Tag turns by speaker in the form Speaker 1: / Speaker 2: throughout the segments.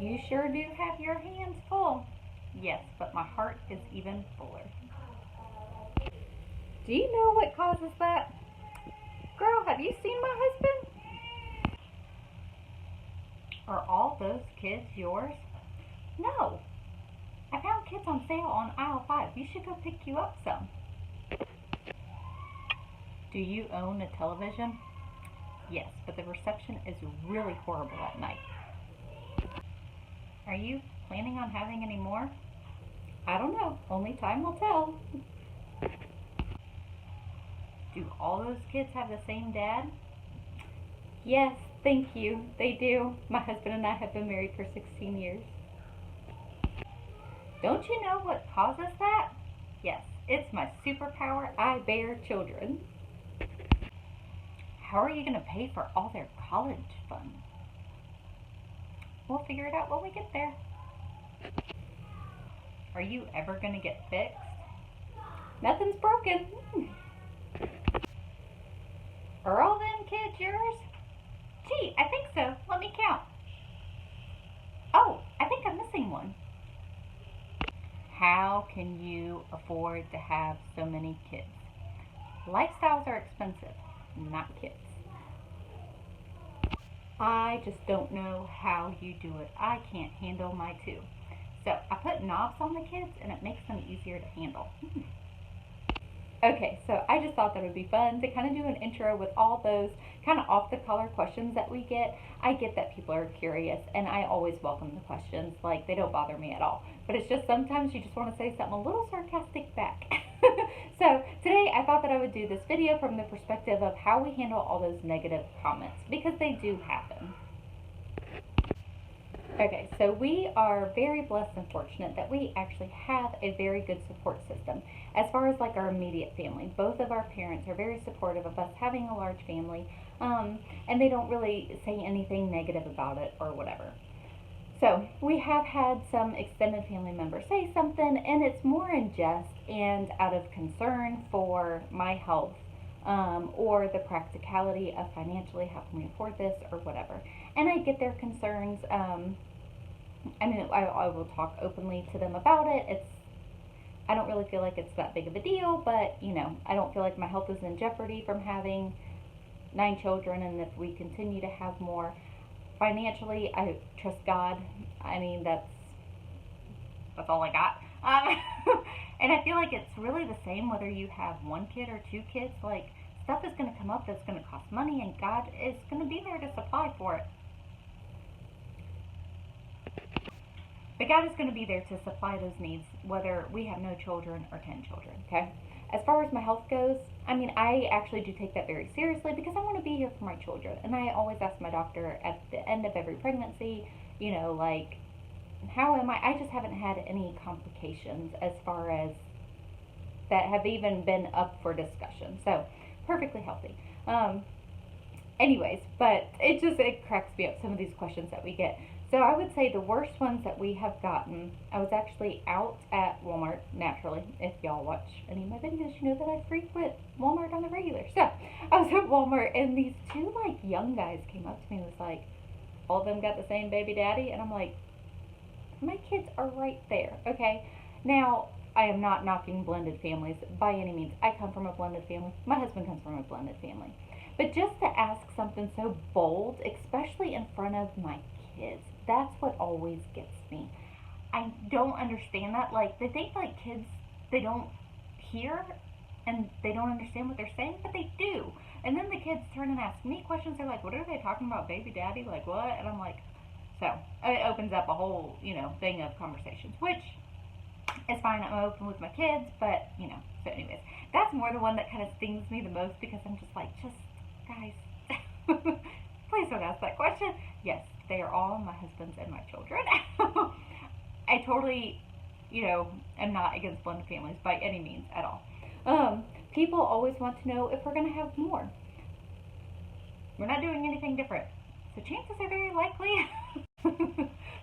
Speaker 1: You sure do have your hands full. Yes, but my heart is even fuller. Do you know what causes that? Girl, have you seen my husband? Are all those kids yours? No. I found kids on sale on aisle 5. You should go pick you up some. Do you own a television? Yes, but the reception is really horrible at night. Are you planning on having any more? I don't know. Only time will tell. Do all those kids have the same dad? Yes, thank you. They do. My husband and I have been married for 16 years. Don't you know what causes that? Yes, it's my superpower. I bear children. How are you going to pay for all their college funds? We'll figure it out when we get there. Are you ever going to get fixed? Nothing's broken. Are all them kids yours? Gee, I think so. Let me count. Oh, I think I'm missing one. How can you afford to have so many kids? Lifestyles are expensive, not kids. I just don't know how you do it. I can't handle my two. So I put knobs on the kids and it makes them easier to handle. Okay, so I just thought that it would be fun to kind of do an intro with all those kind of off the color questions that we get. I get that people are curious and I always welcome the questions. Like, they don't bother me at all. But it's just sometimes you just want to say something a little sarcastic back. So today I thought that I would do this video from the perspective of how we handle all those negative comments, because they do happen. Okay, so we are very blessed and fortunate that we actually have a very good support system. As far as like our immediate family, both of our parents are very supportive of us having a large family, and they don't really say anything negative about it or whatever. So we have had some extended family members say something, and it's more in jest and out of concern for my health, or the practicality of financially how can we afford this or whatever. And I get their concerns. I will talk openly to them about it. I don't really feel like it's that big of a deal, but I don't feel like my health is in jeopardy from having 9 children, and if we continue to have more. Financially, I trust God. That's all I got. And I feel like it's really the same whether you have 1 kid or 2 kids. Like, stuff is going to come up that's going to cost money, and God is going to be there to supply for it. But God is going to be there to supply those needs, whether we have no children or 10 children, okay? As far as my health goes, I actually do take that very seriously because I want to be here for my children. And I always ask my doctor at the end of every pregnancy, like, how am I? I just haven't had any complications as far as that have even been up for discussion. So, perfectly healthy. Anyways, but it cracks me up, some of these questions that we get. So I would say the worst ones that we have gotten, I was actually out at Walmart, naturally. If y'all watch any of my videos, you know that I frequent Walmart on the regular. So I was at Walmart, and these 2 young guys came up to me and was like, all of them got the same baby daddy? And I'm like, my kids are right there, okay? Now, I am not knocking blended families by any means. I come from a blended family. My husband comes from a blended family. But just to ask something so bold, especially in front of my kids, that's what always gets me. I don't understand that. Like, they think kids, they don't hear and they don't understand what they're saying, but they do. And then the kids turn and ask me questions. They're like, what are they talking about, baby daddy? Like, what? And I'm like, so it opens up a whole, thing of conversations, which is fine. I'm open with my kids, but, so anyways, that's more the one that kind of stings me the most, because I'm just like, guys, please don't ask that question. Yes, they are all my husband's and my children. I totally, am not against blended families by any means at all. People always want to know if we're going to have more. We're not doing anything different. So chances are very likely. So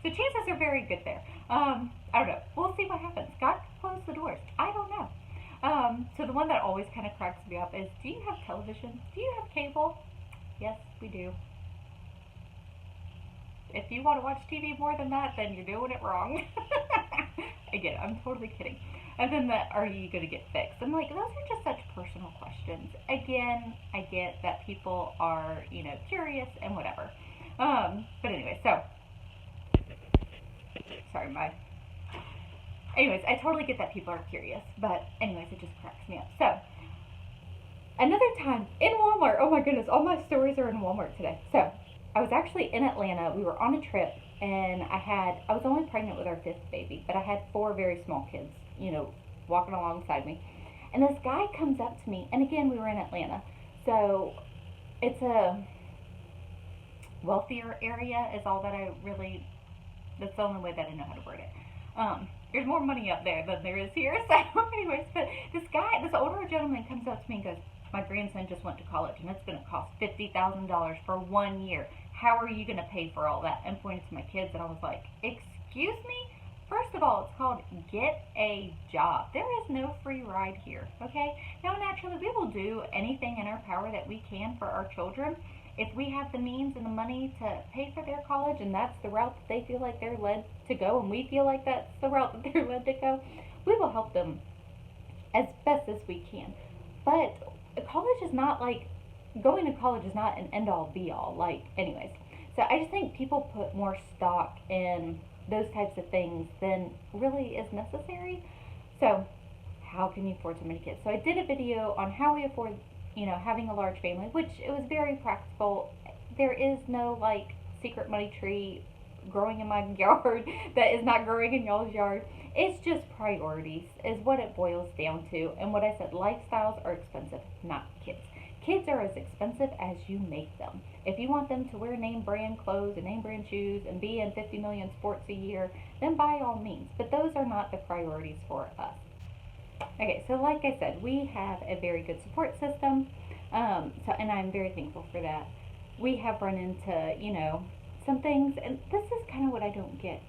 Speaker 1: chances are very good there. I don't know. We'll see what happens. God could close the doors. I don't know. So the one that always kind of cracks me up is, do you have television? Do you have cable? Yes, we do. if you want to watch TV more than that, then you're doing it wrong. Again, I'm totally kidding. And then the, are you going to get fixed? I'm like, those are just such personal questions. Again, I get that people are, curious and whatever. But anyway, so, sorry, anyways, I totally get that people are curious. But anyways, it just cracks me up. So, another time in Walmart. Oh my goodness, all my stories are in Walmart today. So, I was actually in Atlanta. We were on a trip, and I was only pregnant with our fifth baby, but I had four very small kids, walking alongside me. And this guy comes up to me, and again, we were in Atlanta. So, it's a wealthier area, is all that that's the only way that I know how to word it. There's more money up there than there is here. So, anyways, but this older gentleman comes up to me and goes, my grandson just went to college, and it's going to cost $50,000 for 1 year. How are you going to pay for all that? And pointing to my kids, and I was like, excuse me? First of all, it's called get a job. There is no free ride here, okay? Now, naturally, we will do anything in our power that we can for our children. If we have the means and the money to pay for their college, and that's the route that they feel like they're led to go, and we feel like that's the route that they're led to go, we will help them as best as we can. But college is not like, going to college is not an end-all be-all. Like, anyways. So I just think people put more stock in those types of things than really is necessary. So how can you afford so many kids? So I did a video on how we afford, having a large family, which it was very practical. There is no like secret money tree growing in my yard that is not growing in y'all's yard. It's just priorities is what it boils down to. And what I said, lifestyles are expensive, not kids. Kids are as expensive as you make them. If you want them to wear name brand clothes and name brand shoes and be in 50 million sports a year, then by all means. But those are not the priorities for us. Okay, so like I said, we have a very good support system. And I'm very thankful for that. We have run into, some things, and this is kind of what I don't get.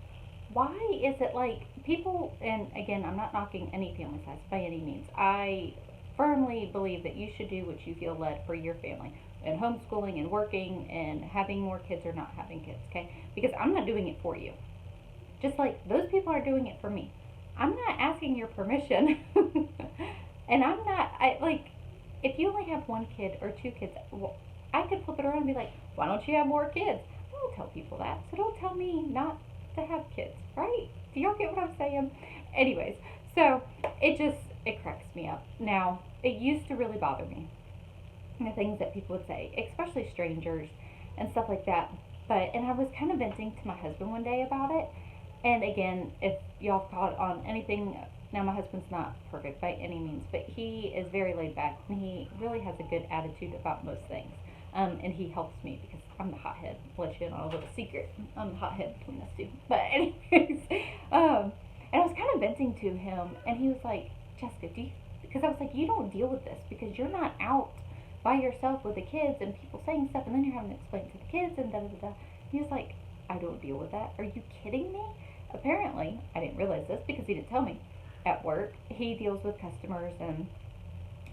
Speaker 1: Why is it like people, and again, I'm not knocking any family size by any means. I firmly believe that you should do what you feel led for your family, and homeschooling and working and having more kids or not having kids, okay? Because I'm not doing it for you. Just like those people are doing it for me. I'm not asking your permission. And if you only have one kid or two kids, well, I could flip it around and be like, why don't you have more kids? I don't tell people that. So don't tell me not to have kids, right? Do y'all get what I'm saying? Anyways, so it cracks me up. Now, it used to really bother me, the things that people would say, especially strangers and stuff like that. And I was kind of venting to my husband one day about it. And again, if y'all caught on anything, now my husband's not perfect by any means, but he is very laid back, and he really has a good attitude about most things. And he helps me because I'm the hothead. Let you in on a little secret. I'm the hothead between us two. But anyways, and I was kind of venting to him, and he was like, Jessica, because I was like, you don't deal with this because you're not out by yourself with the kids and people saying stuff, and then you're having to explain to the kids and da da da. He was like, I don't deal with that. Are you kidding me? Apparently, I didn't realize this because he didn't tell me. At work, he deals with customers and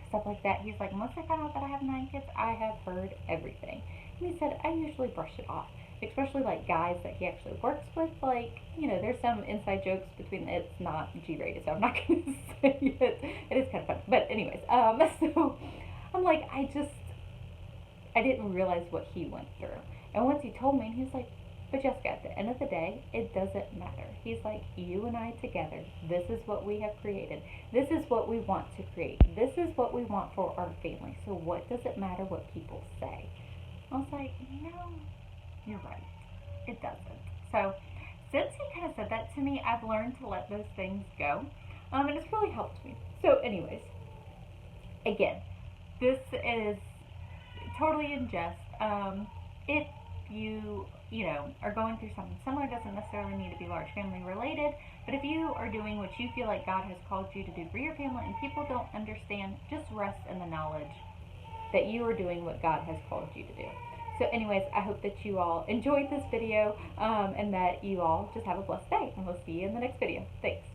Speaker 1: stuff like that. He's like, once I found out that I have 9 kids, I have heard everything. And he said, I usually brush it off, especially like guys that he actually works with. Like, there's some inside jokes between, it's not G-rated, so I'm not going to say it. It is kind of fun. But anyways, so I'm like, I didn't realize what he went through. And once he told me, and he was like, but Jessica, at the end of the day, it doesn't matter. He's like, you and I together, this is what we have created. This is what we want to create. This is what we want for our family. So what does it matter what people say? I was like, no, you're right. It doesn't. So since he kind of said that to me, I've learned to let those things go. And it's really helped me. So anyways, again, this is totally in jest. If you are going through something similar, doesn't necessarily need to be large family related, but if you are doing what you feel like God has called you to do for your family and people don't understand, just rest in the knowledge that you are doing what God has called you to do. So anyways, I hope that you all enjoyed this video, and that you all just have a blessed day, and we'll see you in the next video. Thanks.